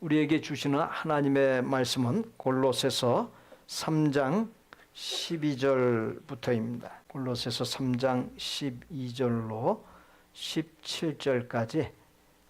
우리에게 주시는 하나님의 말씀은 골로새서 3장 12절부터입니다. 골로새서 3장 12절로 17절까지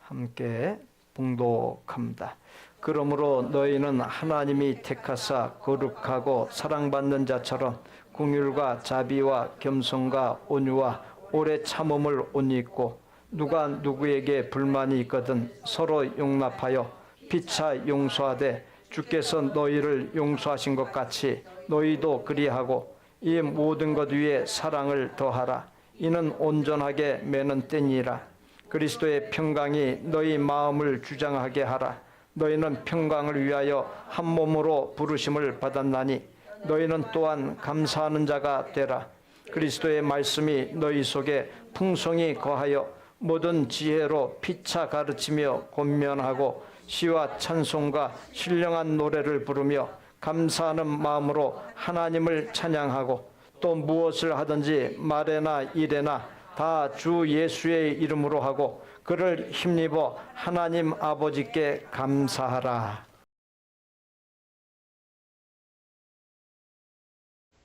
함께 봉독합니다. 그러므로 너희는 하나님이 택하사 거룩하고 사랑받는 자처럼 긍휼과 자비와 겸손과 온유와 오래 참음을 옷 입고 누가 누구에게 불만이 있거든 서로 용납하여 피차 용서하되 주께서 너희를 용서하신 것 같이 너희도 그리하고 이 모든 것 위에 사랑을 더하라. 이는 온전하게 매는 때니라. 그리스도의 평강이 너희 마음을 주장하게 하라. 너희는 평강을 위하여 한 몸으로 부르심을 받았나니 너희는 또한 감사하는 자가 되라. 그리스도의 말씀이 너희 속에 풍성히 거하여 모든 지혜로 피차 가르치며 권면하고 시와 찬송과 신령한 노래를 부르며 감사하는 마음으로 하나님을 찬양하고 또 무엇을 하든지 말에나 일에나 다 주 예수의 이름으로 하고 그를 힘입어 하나님 아버지께 감사하라.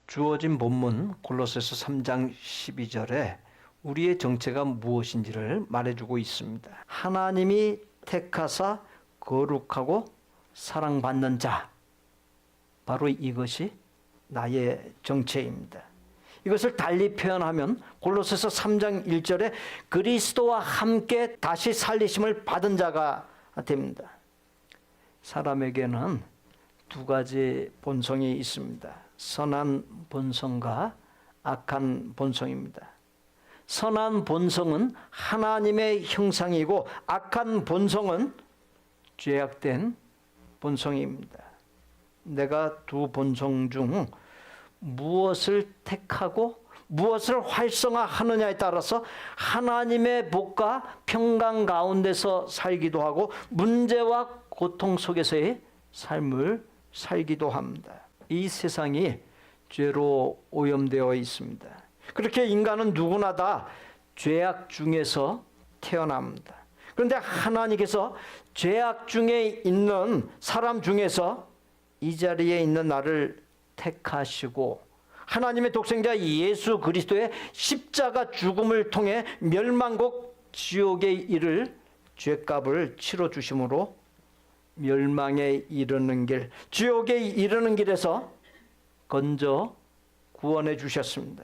주어진 본문 골로새서 3장 12절에 우리의 정체가 무엇인지를 말해주고 있습니다. 하나님이 택하사 거룩하고 사랑받는 자, 바로 이것이 나의 정체입니다. 이것을 달리 표현하면 골로새서 3장 1절에 그리스도와 함께 다시 살리심을 받은 자가 됩니다. 사람에게는 두 가지 본성이 있습니다. 선한 본성과 악한 본성입니다. 선한 본성은 하나님의 형상이고 악한 본성은 죄악된 본성입니다. 내가 두 본성 중 무엇을 택하고 무엇을 활성화하느냐에 따라서 하나님의 복과 평강 가운데서 살기도 하고 문제와 고통 속에서의 삶을 살기도 합니다. 이 세상이 죄로 오염되어 있습니다. 그렇게 인간은 누구나 다 죄악 중에서 태어납니다. 그런데 하나님께서 죄악 중에 있는 사람 중에서 이 자리에 있는 나를 택하시고 하나님의 독생자 예수 그리스도의 십자가 죽음을 통해 멸망국 지옥에 이를 죄값을 치러 주심으로 멸망에 이르는 길, 지옥에 이르는 길에서 건져 구원해 주셨습니다.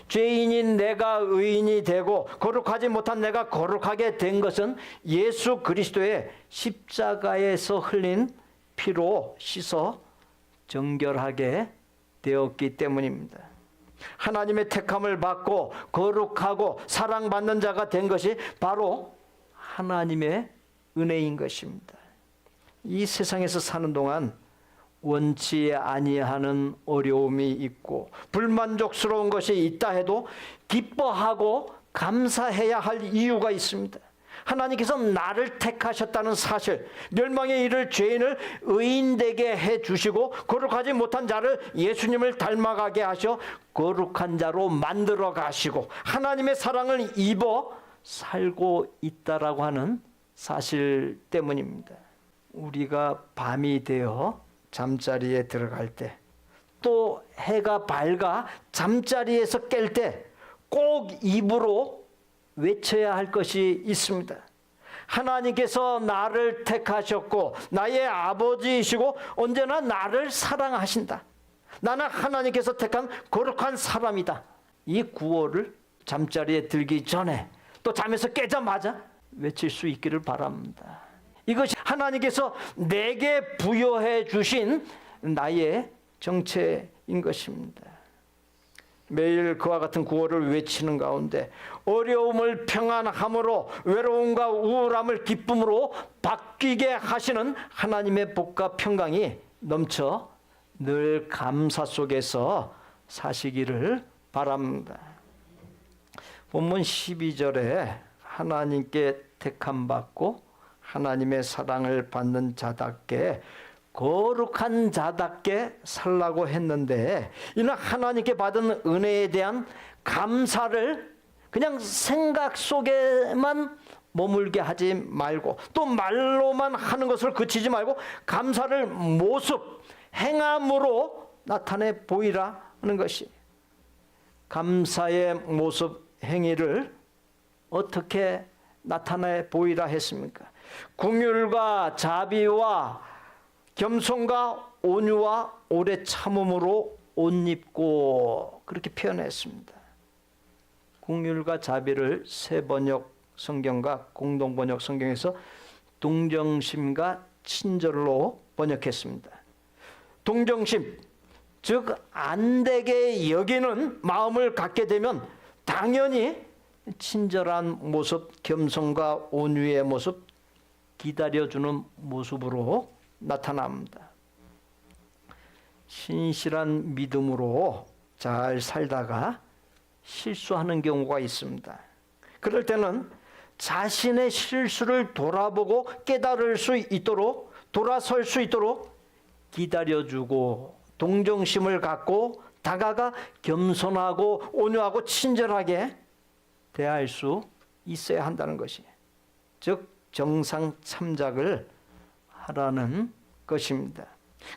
죄인인 내가 의인이 되고 거룩하지 못한 내가 거룩하게 된 것은 예수 그리스도의 십자가에서 흘린 피로 씻어 정결하게 되었기 때문입니다. 하나님의 택함을 받고 거룩하고 사랑받는 자가 된 것이 바로 하나님의 은혜인 것입니다. 이 세상에서 사는 동안 원치 아니하는 어려움이 있고 불만족스러운 것이 있다 해도 기뻐하고 감사해야 할 이유가 있습니다. 하나님께서 나를 택하셨다는 사실, 멸망에 이를 죄인을 의인되게 해주시고 거룩하지 못한 자를 예수님을 닮아가게 하셔 거룩한 자로 만들어 가시고 하나님의 사랑을 입어 살고 있다라고 하는 사실 때문입니다. 우리가 밤이 되어 잠자리에 들어갈 때, 또 해가 밝아 잠자리에서 깰 때 꼭 입으로 외쳐야 할 것이 있습니다. 하나님께서 나를 택하셨고 나의 아버지이시고 언제나 나를 사랑하신다. 나는 하나님께서 택한 거룩한 사람이다. 이 구호를 잠자리에 들기 전에 또 잠에서 깨자마자 외칠 수 있기를 바랍니다. 이것이 하나님께서 내게 부여해 주신 나의 정체인 것입니다. 매일 그와 같은 구호를 외치는 가운데 어려움을 평안함으로 외로움과 우울함을 기쁨으로 바뀌게 하시는 하나님의 복과 평강이 넘쳐 늘 감사 속에서 사시기를 바랍니다. 본문 12절에 하나님께 택함 받고 하나님의 사랑을 받는 자답게 거룩한 자답게 살라고 했는데 이는 하나님께 받은 은혜에 대한 감사를 그냥 생각 속에만 머물게 하지 말고 또 말로만 하는 것을 그치지 말고 감사를 모습, 행함으로 나타내 보이라 하는 것이. 감사의 모습, 행위를 어떻게 나타내 보이라 했습니까? 긍휼과 자비와 겸손과 온유와 오래 참음으로 옷 입고 그렇게 표현했습니다. 긍휼과 자비를 새 번역 성경과 공동 번역 성경에서 동정심과 친절로 번역했습니다. 동정심, 즉 안되게 여기는 마음을 갖게 되면 당연히 친절한 모습, 겸손과 온유의 모습, 기다려주는 모습으로 나타납니다. 신실한 믿음으로 잘 살다가 실수하는 경우가 있습니다. 그럴 때는 자신의 실수를 돌아보고 깨달을 수 있도록, 돌아설 수 있도록 기다려주고 동정심을 갖고 다가가 겸손하고 온유하고 친절하게 대할 수 있어야 한다는 것이, 즉 정상 참작을 하라는 것입니다.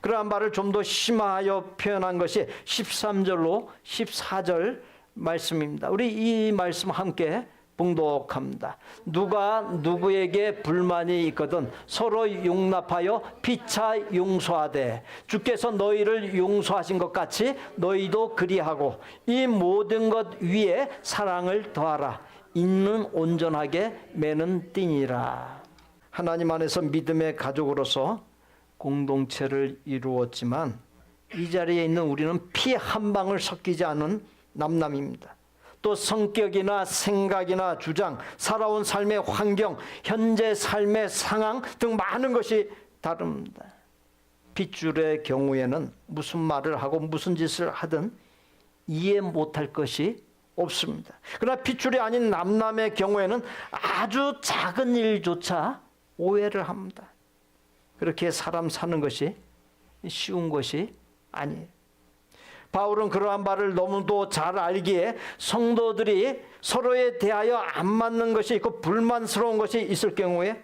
그러한 말을 좀 더 심화하여 표현한 것이 13절로 14절 말씀입니다. 우리 이 말씀 함께 봉독합니다. 누가 누구에게 불만이 있거든 서로 용납하여 피차 용서하되 주께서 너희를 용서하신 것 같이 너희도 그리하고 이 모든 것 위에 사랑을 더하라. 있는 온전하게 매는 띠니라. 하나님 안에서 믿음의 가족으로서 공동체를 이루었지만 이 자리에 있는 우리는 피 한 방울 섞이지 않은 남남입니다. 또 성격이나 생각이나 주장, 살아온 삶의 환경, 현재 삶의 상황 등 많은 것이 다릅니다. 핏줄의 경우에는 무슨 말을 하고 무슨 짓을 하든 이해 못할 것이 없습니다. 그러나 핏줄이 아닌 남남의 경우에는 아주 작은 일조차 오해를 합니다. 그렇게 사람 사는 것이 쉬운 것이 아니에요. 바울은 그러한 바를 너무도 잘 알기에 성도들이 서로에 대하여 안 맞는 것이 있고 불만스러운 것이 있을 경우에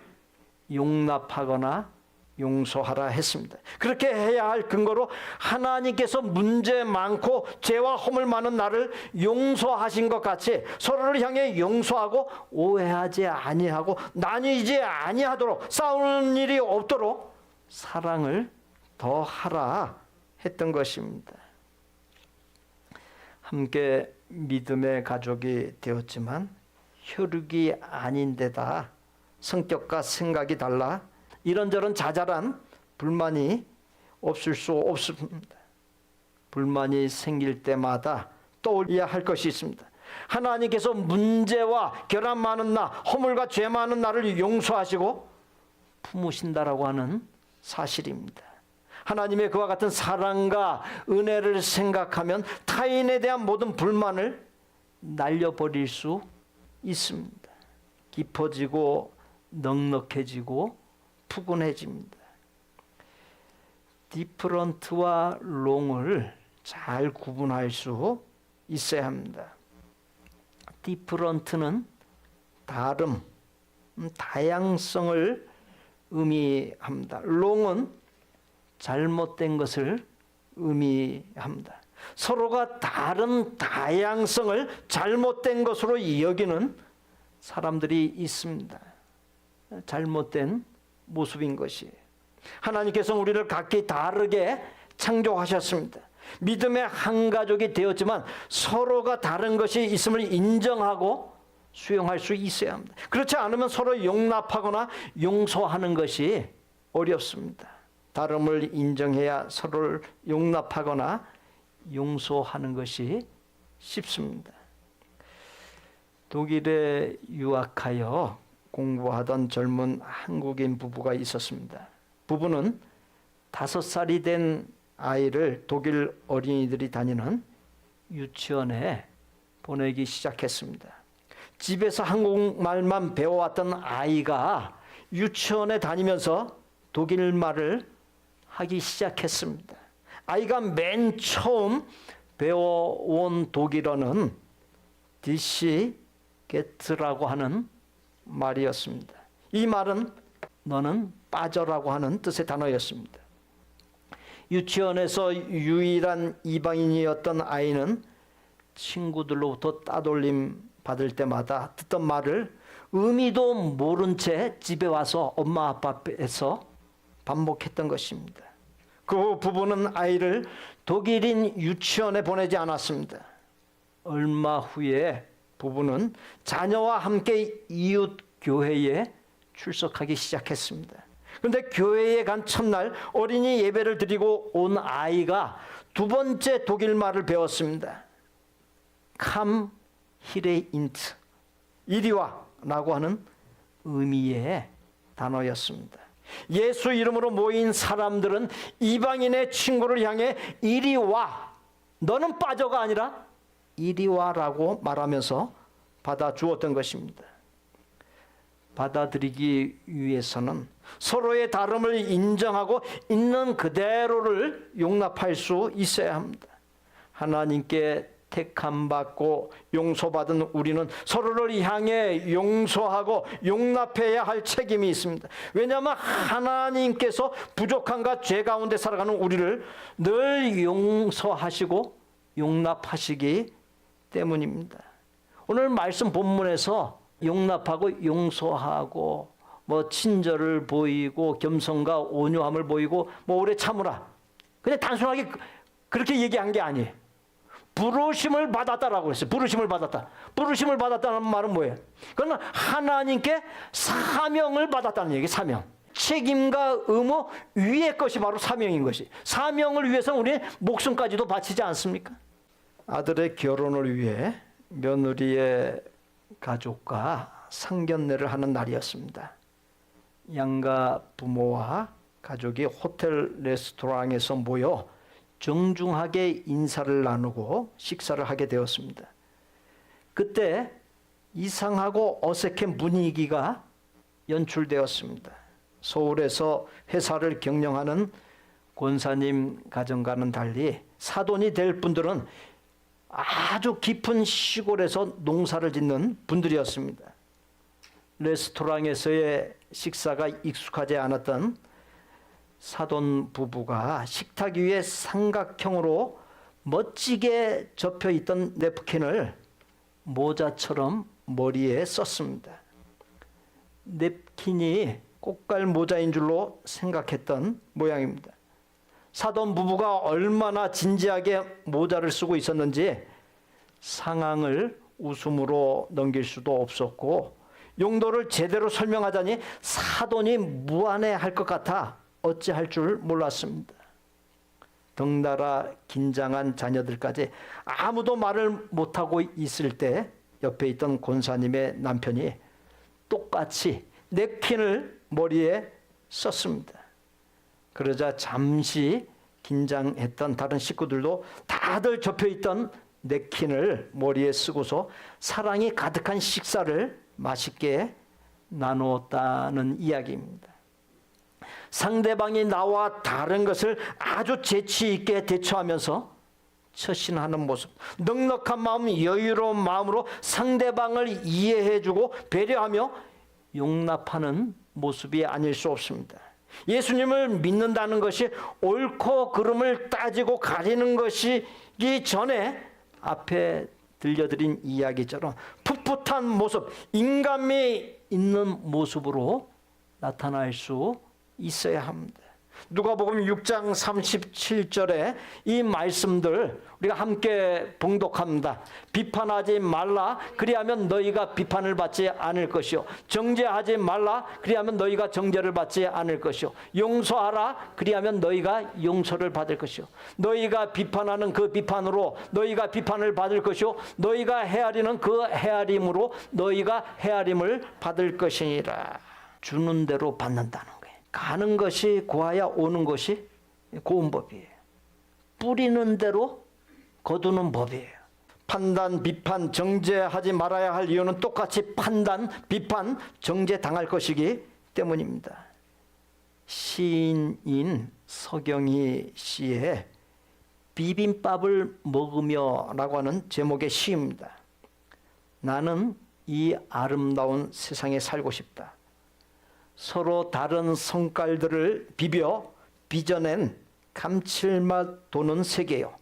용납하거나 용서하라 했습니다. 그렇게 해야 할 근거로 하나님께서 문제 많고 죄와 허물 많은 나를 용서하신 것 같이 서로를 향해 용서하고 오해하지 아니하고 나뉘지 아니하도록 싸우는 일이 없도록 사랑을 더하라 했던 것입니다. 함께 믿음의 가족이 되었지만 혈육이 아닌데다 성격과 생각이 달라 이런저런 자잘한 불만이 없을 수 없습니다. 불만이 생길 때마다 떠올려야 할 것이 있습니다. 하나님께서 문제와 결함 많은 나, 허물과 죄 많은 나를 용서하시고 품으신다라고 하는 사실입니다. 하나님의 그와 같은 사랑과 은혜를 생각하면 타인에 대한 모든 불만을 날려버릴 수 있습니다. 깊어지고 넉넉해지고 푸근해집니다. 디퍼런트와 롱을 잘 구분할 수 있어야 합니다. 디퍼런트는 다름, 다양성을 의미합니다. 롱은 잘못된 것을 의미합니다. 서로가 다른 다양성을 잘못된 것으로 여기는 사람들이 있습니다. 잘못된 모습인 것이. 하나님께서 우리를 각기 다르게 창조하셨습니다. 믿음의 한 가족이 되었지만 서로가 다른 것이 있음을 인정하고 수용할 수 있어야 합니다. 그렇지 않으면 서로 용납하거나 용서하는 것이 어렵습니다. 다름을 인정해야 서로를 용납하거나 용서하는 것이 쉽습니다. 독일에 유학하여 공부하던 젊은 한국인 부부가 있었습니다. 부부는 5살이 된 아이를 독일 어린이들이 다니는 유치원에 보내기 시작했습니다. 집에서 한국말만 배워왔던 아이가 유치원에 다니면서 독일말을 하기 시작했습니다. 아이가 맨 처음 배워온 독일어는 디시 get라고 하는 말이었습니다. 이 말은 너는 빠져라고 하는 뜻의 단어였습니다. 유치원에서 유일한 이방인이었던 아이는 친구들로부터 따돌림 받을 때마다 듣던 말을 의미도 모른 채 집에 와서 엄마 아빠 앞에서 반복했던 것입니다. 그 부부는 아이를 독일인 유치원에 보내지 않았습니다. 얼마 후에 부부는 자녀와 함께 이웃 교회에 출석하기 시작했습니다. 그런데 교회에 간 첫날 어린이 예배를 드리고 온 아이가 두 번째 독일 말을 배웠습니다. Come here int, 이리 와 라고 하는 의미의 단어였습니다. 예수 이름으로 모인 사람들은 이방인의 친구를 향해 이리 와, 너는 빠져가 아니라 이리 와라고 말하면서 받아주었던 것입니다. 받아들이기 위해서는 서로의 다름을 인정하고 있는 그대로를 용납할 수 있어야 합니다. 하나님께 택함받고 용서받은 우리는 서로를 향해 용서하고 용납해야 할 책임이 있습니다. 왜냐하면 하나님께서 부족함과 죄 가운데 살아가는 우리를 늘 용서하시고 용납하시기 때문입니다. 오늘 말씀 본문에서 용납하고 용서하고 친절을 보이고 겸손과 온유함을 보이고 오래 참으라, 그냥 단순하게 그렇게 얘기한 게 아니에요. 부르심을 받았다라고 했어요. 부르심을 받았다. 부르심을 받았다는 말은 뭐예요? 그건 하나님께 사명을 받았다는 얘기예요. 사명. 책임과 의무 위의 것이 바로 사명인 것이. 사명을 위해서 우리 목숨까지도 바치지 않습니까? 아들의 결혼을 위해 며느리의 가족과 상견례를 하는 날이었습니다. 양가 부모와 가족이 호텔 레스토랑에서 모여 정중하게 인사를 나누고 식사를 하게 되었습니다. 그때 이상하고 어색한 분위기가 연출되었습니다. 서울에서 회사를 경영하는 권사님 가정과는 달리 사돈이 될 분들은 아주 깊은 시골에서 농사를 짓는 분들이었습니다. 레스토랑에서의 식사가 익숙하지 않았던 사돈 부부가 식탁 위에 삼각형으로 멋지게 접혀있던 냅킨을 모자처럼 머리에 썼습니다. 냅킨이 꽃갈 모자인 줄로 생각했던 모양입니다. 사돈 부부가 얼마나 진지하게 모자를 쓰고 있었는지 상황을 웃음으로 넘길 수도 없었고 용도를 제대로 설명하자니 사돈이 무안해할 것 같아 어찌할 줄 몰랐습니다. 덩달아 긴장한 자녀들까지 아무도 말을 못하고 있을 때 옆에 있던 권사님의 남편이 똑같이 냅킨을 머리에 썼습니다. 그러자 잠시 긴장했던 다른 식구들도 다들 접혀있던 냅킨을 머리에 쓰고서 사랑이 가득한 식사를 맛있게 나누었다는 이야기입니다. 상대방이 나와 다른 것을 아주 재치 있게 대처하면서 처신하는 모습, 넉넉한 마음, 여유로운 마음으로 상대방을 이해해주고 배려하며 용납하는 모습이 아닐 수 없습니다. 예수님을 믿는다는 것이 옳고 그름을 따지고 가리는 것이기 전에 앞에 들려드린 이야기처럼 풋풋한 모습, 인간미 있는 모습으로 나타날 수 있어야 합니다. 누가복음 6장 37절에 이 말씀들 우리가 함께 봉독합니다. 비판하지 말라, 그리하면 너희가 비판을 받지 않을 것이요. 정죄하지 말라, 그리하면 너희가 정죄를 받지 않을 것이요. 용서하라, 그리하면 너희가 용서를 받을 것이요. 너희가 비판하는 그 비판으로 너희가 비판을 받을 것이요. 너희가 헤아리는 그 헤아림으로 너희가 헤아림을 받을 것이니라. 주는 대로 받는다는 거예요. 가는 것이 고와야 오는 것이 고운 법이에요. 뿌리는 대로 거두는 법이에요. 판단, 비판, 정죄하지 말아야 할 이유는 똑같이 판단, 비판, 정죄 당할 것이기 때문입니다. 시인인 서경희 씨의 비빔밥을 먹으며 라고 하는 제목의 시입니다. 나는 이 아름다운 세상에 살고 싶다. 서로 다른 성깔들을 비벼 빚어낸 감칠맛 도는 세계요.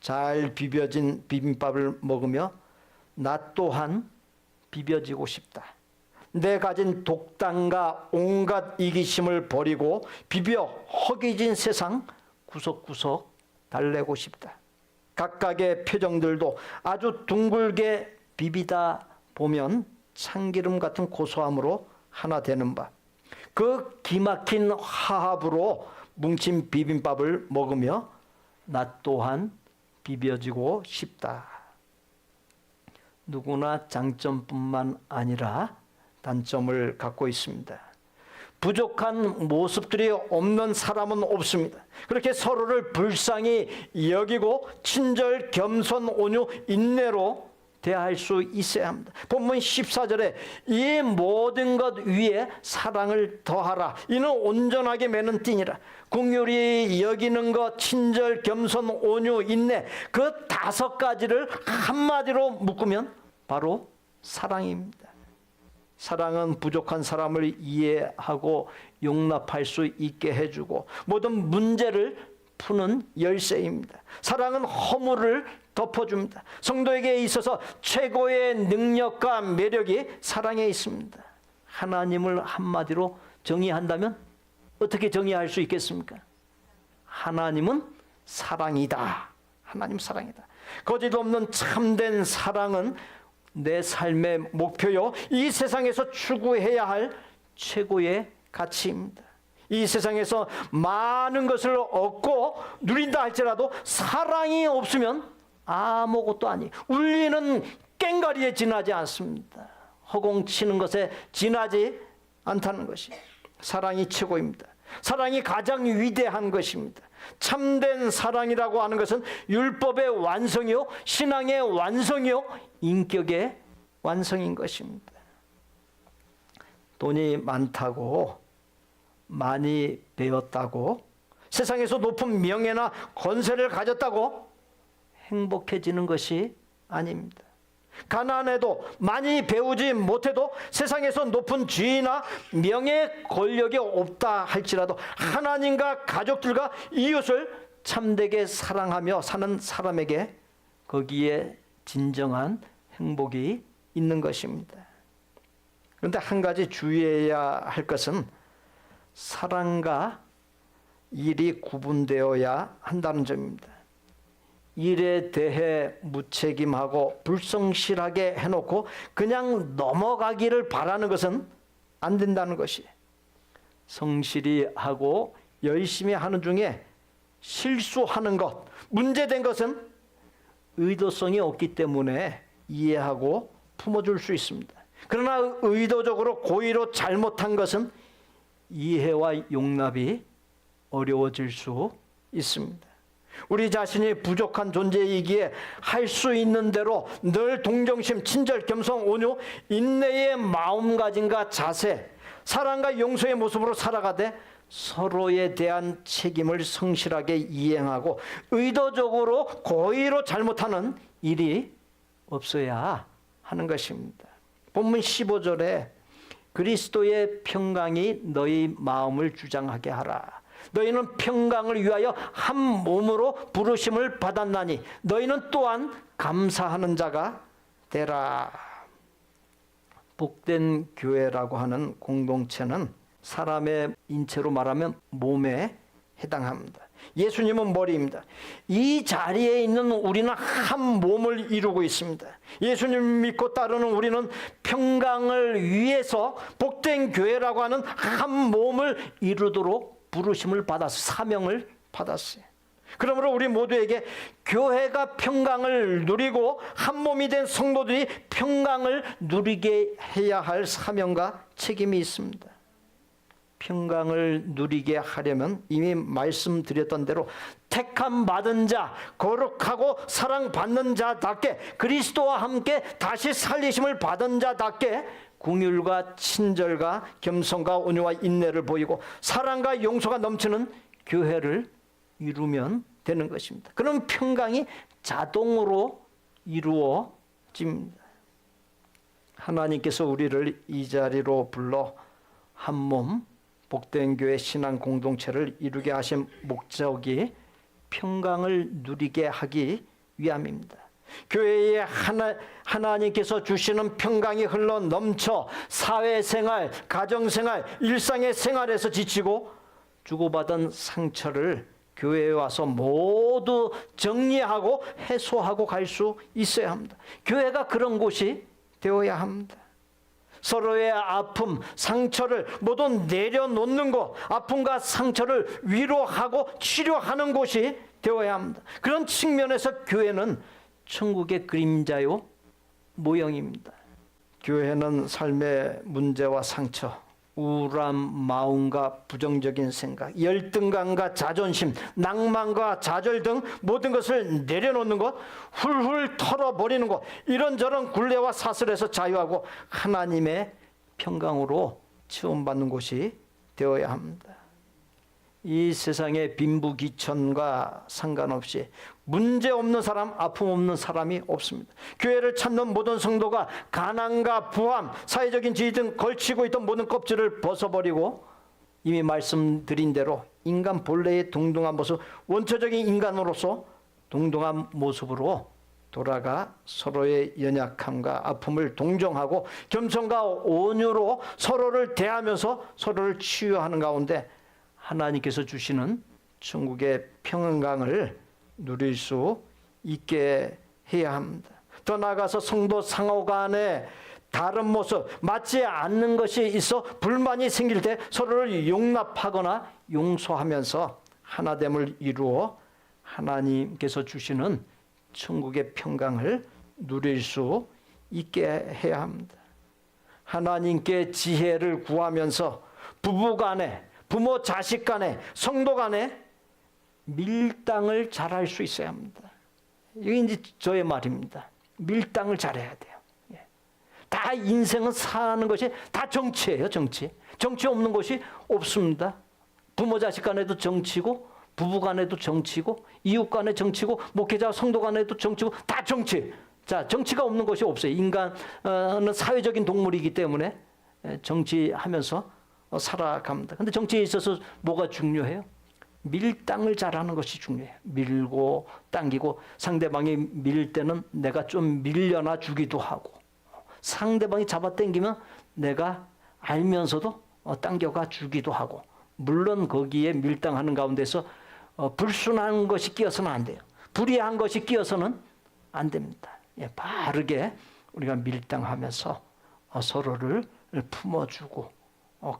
잘 비벼진 비빔밥을 먹으며 나 또한 비벼지고 싶다. 내 가진 독단과 온갖 이기심을 버리고 비벼 허기진 세상 구석구석 달래고 싶다. 각각의 표정들도 아주 둥글게 비비다 보면 참기름 같은 고소함으로 하나 되는 바. 그 기막힌 화합으로 뭉친 비빔밥을 먹으며 나 또한 비벼지고 싶다. 누구나 장점뿐만 아니라 단점을 갖고 있습니다. 부족한 모습들이 없는 사람은 없습니다. 그렇게 서로를 불쌍히 여기고 친절, 겸손, 온유, 인내로 대할 수 있어야 합니다. 본문 14절에 이 모든 것 위에 사랑을 더하라. 이는 온전하게 매는 띠니라. 긍휼히 여기는 것, 친절, 겸손, 온유, 인내, 그 5가지를 한마디로 묶으면 바로 사랑입니다. 사랑은 부족한 사람을 이해하고 용납할 수 있게 해주고 모든 문제를 푸는 열쇠입니다. 사랑은 허물을 덮어줍니다. 성도에게 있어서 최고의 능력과 매력이 사랑에 있습니다. 하나님을 한마디로 정의한다면 어떻게 정의할 수 있겠습니까? 하나님은 사랑이다. 하나님 사랑이다. 거짓 없는 참된 사랑은 내 삶의 목표요, 이 세상에서 추구해야 할 최고의 가치입니다. 이 세상에서 많은 것을 얻고 누린다 할지라도 사랑이 없으면 아무것도 아니. 울리는 꽹과리에 지나지 않습니다. 허공치는 것에 지나지 않다는 것이 사랑이 최고입니다. 사랑이 가장 위대한 것입니다. 참된 사랑이라고 하는 것은 율법의 완성이요, 신앙의 완성이요, 인격의 완성인 것입니다. 돈이 많다고, 많이 배웠다고, 세상에서 높은 명예나 권세를 가졌다고 행복해지는 것이 아닙니다. 가난해도 많이 배우지 못해도 세상에서 높은 지위나 명예, 권력이 없다 할지라도 하나님과 가족들과 이웃을 참되게 사랑하며 사는 사람에게 거기에 진정한 행복이 있는 것입니다. 그런데 한 가지 주의해야 할 것은 사랑과 일이 구분되어야 한다는 점입니다. 일에 대해 무책임하고 불성실하게 해놓고 그냥 넘어가기를 바라는 것은 안 된다는 것이, 성실히 하고 열심히 하는 중에 실수하는 것, 문제된 것은 의도성이 없기 때문에 이해하고 품어줄 수 있습니다. 그러나 의도적으로 고의로 잘못한 것은 이해와 용납이 어려워질 수 있습니다. 우리 자신이 부족한 존재이기에 할 수 있는 대로 늘 동정심, 친절, 겸손, 온유, 인내의 마음가짐과 자세, 사랑과 용서의 모습으로 살아가되 서로에 대한 책임을 성실하게 이행하고 의도적으로 고의로 잘못하는 일이 없어야 하는 것입니다. 본문 15절에 그리스도의 평강이 너희 마음을 주장하게 하라. 너희는 평강을 위하여 한 몸으로 부르심을 받았나니 너희는 또한 감사하는 자가 되라. 복된 교회라고 하는 공동체는 사람의 인체로 말하면 몸에 해당합니다. 예수님은 머리입니다. 이 자리에 있는 우리는 한 몸을 이루고 있습니다. 예수님 믿고 따르는 우리는 평강을 위해서 복된 교회라고 하는 한 몸을 이루도록 부르심을 받았어요. 사명을 받았어요. 그러므로 우리 모두에게 교회가 평강을 누리고 한 몸이 된 성도들이 평강을 누리게 해야 할 사명과 책임이 있습니다. 평강을 누리게 하려면 이미 말씀드렸던 대로 택함 받은 자, 거룩하고 사랑받는 자답게, 그리스도와 함께 다시 살리심을 받은 자답게 긍휼과 친절과 겸손과 온유와 인내를 보이고 사랑과 용서가 넘치는 교회를 이루면 되는 것입니다. 그럼 평강이 자동으로 이루어집니다. 하나님께서 우리를 이 자리로 불러 한 몸 복된 교회 신앙 공동체를 이루게 하신 목적이 평강을 누리게 하기 위함입니다. 교회에 하나님께서 주시는 평강이 흘러 넘쳐 사회생활, 가정생활, 일상의 생활에서 지치고 주고받은 상처를 교회에 와서 모두 정리하고 해소하고 갈 수 있어야 합니다. 교회가 그런 곳이 되어야 합니다. 서로의 아픔, 상처를 모두 내려놓는 곳, 아픔과 상처를 위로하고 치료하는 곳이 되어야 합니다. 그런 측면에서 교회는 천국의 그림자요 모형입니다. 교회는 삶의 문제와 상처, 우울한 마음과 부정적인 생각, 열등감과 자존심, 낭만과 좌절 등 모든 것을 내려놓는 것, 훌훌 털어버리는 것, 이런저런 굴레와 사슬에서 자유하고 하나님의 평강으로 체험받는 곳이 되어야 합니다. 이 세상의 빈부귀천과 상관없이 문제 없는 사람, 아픔 없는 사람이 없습니다. 교회를 찾는 모든 성도가 가난과 부함, 사회적인 지위 등 걸치고 있던 모든 껍질을 벗어버리고 이미 말씀드린 대로 인간 본래의 동등한 모습, 원초적인 인간으로서 동등한 모습으로 돌아가 서로의 연약함과 아픔을 동정하고 겸손과 온유로 서로를 대하면서 서로를 치유하는 가운데 하나님께서 주시는 천국의 평강을 누릴 수 있게 해야 합니다. 더 나아가서 성도 상호 간에 다른 모습, 맞지 않는 것이 있어 불만이 생길 때 서로를 용납하거나 용서하면서 하나됨을 이루어 하나님께서 주시는 천국의 평강을 누릴 수 있게 해야 합니다. 하나님께 지혜를 구하면서 부부 간에, 부모 자식 간에, 성도 간에 밀당을 잘할 수 있어야 합니다. 이게 이제 저의 말입니다. 밀당을 잘해야 돼요. 다 인생은 사는 것이 다 정치예요, 정치. 정치 없는 것이 없습니다. 부모 자식 간에도 정치고, 부부 간에도 정치고, 이웃 간에 정치고, 목회자 성도 간에도 정치고, 다 정치. 자, 정치가 없는 것이 없어요. 인간은 사회적인 동물이기 때문에 정치하면서 살아갑니다. 근데 정치에 있어서 뭐가 중요해요? 밀당을 잘하는 것이 중요해요. 밀고 당기고, 상대방이 밀 때는 내가 좀 밀려나 주기도 하고, 상대방이 잡아당기면 내가 알면서도 당겨가 주기도 하고, 물론 거기에 밀당하는 가운데서 불순한 것이 끼어서는 안 돼요. 불의한 것이 끼어서는 안 됩니다. 바르게 우리가 밀당하면서 서로를 품어주고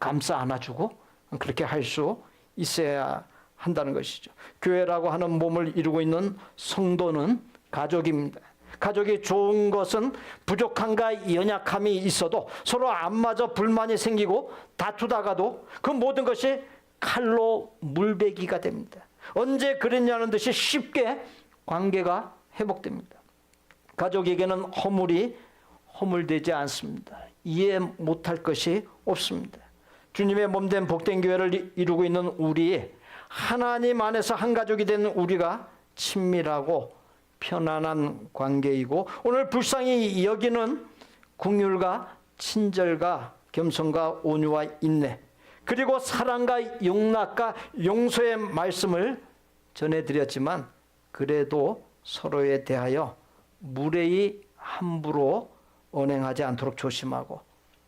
감싸 안아주고 그렇게 할 수 있어야 한다는 것이죠. 교회라고 하는 몸을 이루고 있는 성도는 가족입니다. 가족이 좋은 것은 부족함과 연약함이 있어도 서로 안 맞아 불만이 생기고 다투다가도 그 모든 것이 칼로 물베기가 됩니다. 언제 그랬냐는 듯이 쉽게 관계가 회복됩니다. 가족에게는 허물되지 않습니다. 이해 못할 것이 없습니다. 주님의 몸된 복된 교회를 이루고 있는 우리, 하나님 안에서 한 가족이 된 우리가 친밀하고 편안한 관계이고, 오늘 불쌍히 여기는 긍휼과 친절과 겸손과 온유와 인내, 그리고 사랑과 용납과 용서의 말씀을 전해드렸지만, 그래도 서로에 대하여 무례히 함부로 언행하지 않도록 조심하고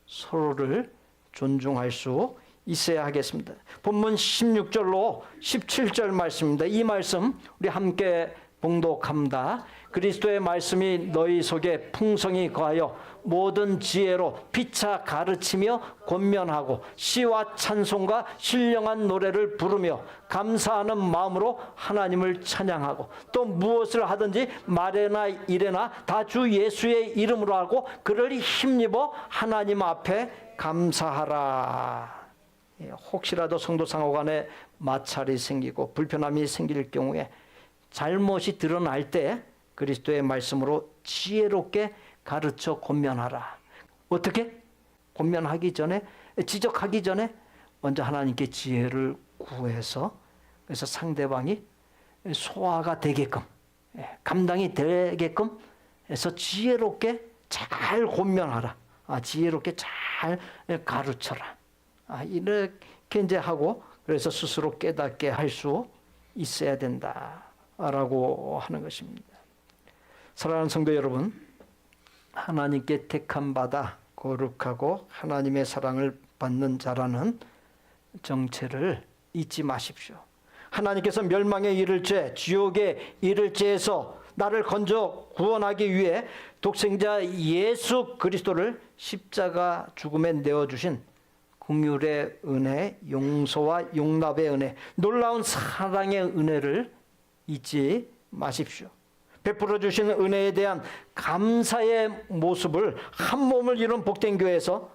서로를 존중할 수 있어야 하겠습니다. 본문 16절로 17절 말씀입니다. 이 말씀 우리 함께 봉독합니다. 그리스도의 말씀이 너희 속에 풍성히 거하여 모든 지혜로 피차 가르치며 권면하고 시와 찬송과 신령한 노래를 부르며 감사하는 마음으로 하나님을 찬양하고, 또 무엇을 하든지 말에나 일에나 다 주 예수의 이름으로 하고 그를 힘입어 하나님 앞에 감사하라. 혹시라도 성도 상호 간에 마찰이 생기고 불편함이 생길 경우에 잘못이 드러날 때 그리스도의 말씀으로 지혜롭게 가르쳐 권면하라. 어떻게? 권면하기 전에, 지적하기 전에 먼저 하나님께 지혜를 구해서, 그래서 상대방이 소화가 되게끔, 감당이 되게끔 해서 지혜롭게 잘 권면하라. 지혜롭게 잘 가르쳐라. 이렇게 이제 하고 그래서 스스로 깨닫게 할 수 있어야 된다라고 하는 것입니다. 사랑하는 성도 여러분, 하나님께 택함 받아 거룩하고 하나님의 사랑을 받는 자라는 정체를 잊지 마십시오. 하나님께서 멸망에 이를 죄, 지옥에 이를 죄에서 나를 건져 구원하기 위해 독생자 예수 그리스도를 십자가 죽음에 내어주신 긍휼의 은혜, 용서와 용납의 은혜, 놀라운 사랑의 은혜를 잊지 마십시오. 베풀어 주신 은혜에 대한 감사의 모습을 한 몸을 이룬 복된 교회에서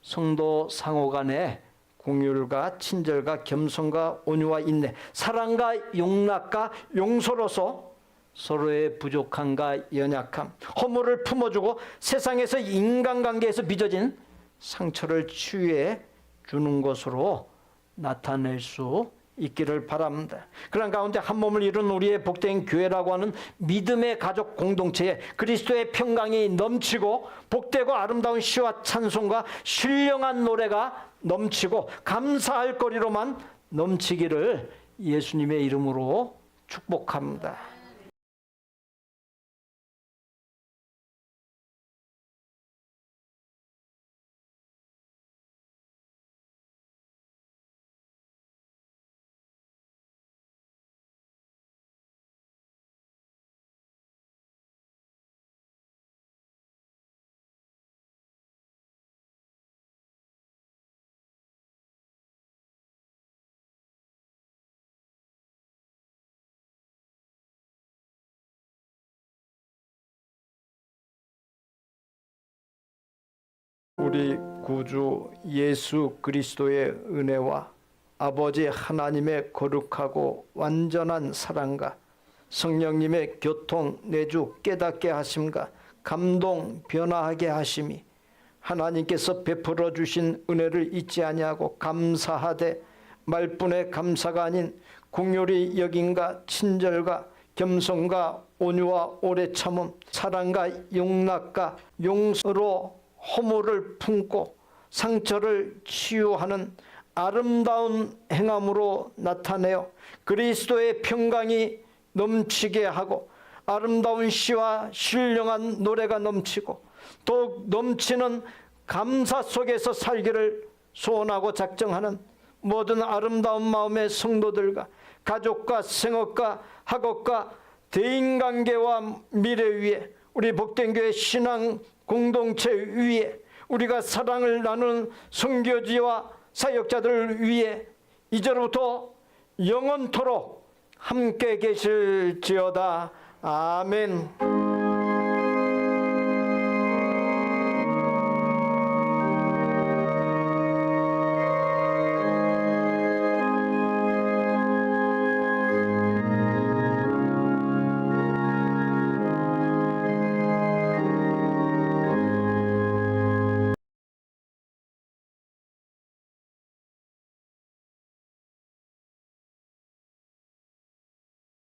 성도 상호 간에 긍휼과 친절과 겸손과 온유와 인내, 사랑과 용납과 용서로서 서로의 부족함과 연약함, 허물을 품어주고 세상에서 인간관계에서 빚어진 상처를 치유해 주는 것으로 나타낼 수 있기를 바랍니다. 그런 가운데 한 몸을 이룬 우리의 복된 교회라고 하는 믿음의 가족 공동체에 그리스도의 평강이 넘치고 복되고 아름다운 시와 찬송과 신령한 노래가 넘치고 감사할 거리로만 넘치기를 예수님의 이름으로 축복합니다. 우리 구주 예수 그리스도의 은혜와 아버지 하나님의 거룩하고 완전한 사랑과 성령님의 교통 내주 깨닫게 하심과 감동 변화하게 하심이 하나님께서 베풀어 주신 은혜를 잊지 아니하고 감사하되 말뿐의 감사가 아닌 긍휼히 여김과 친절과 겸손과 온유와 오래 참음, 사랑과 용납과 용서로 허물을 품고 상처를 치유하는 아름다운 행함으로 나타내어 그리스도의 평강이 넘치게 하고 아름다운 시와 신령한 노래가 넘치고 더욱 넘치는 감사 속에서 살기를 소원하고 작정하는 모든 아름다운 마음의 성도들과 가족과 생업과 학업과 대인관계와 미래 위에 우리 복된 교회 신앙 공동체 위에 우리가 사랑을 나누는 선교지와 사역자들을 위해 이제로부터 영원토록 함께 계실지어다. 아멘.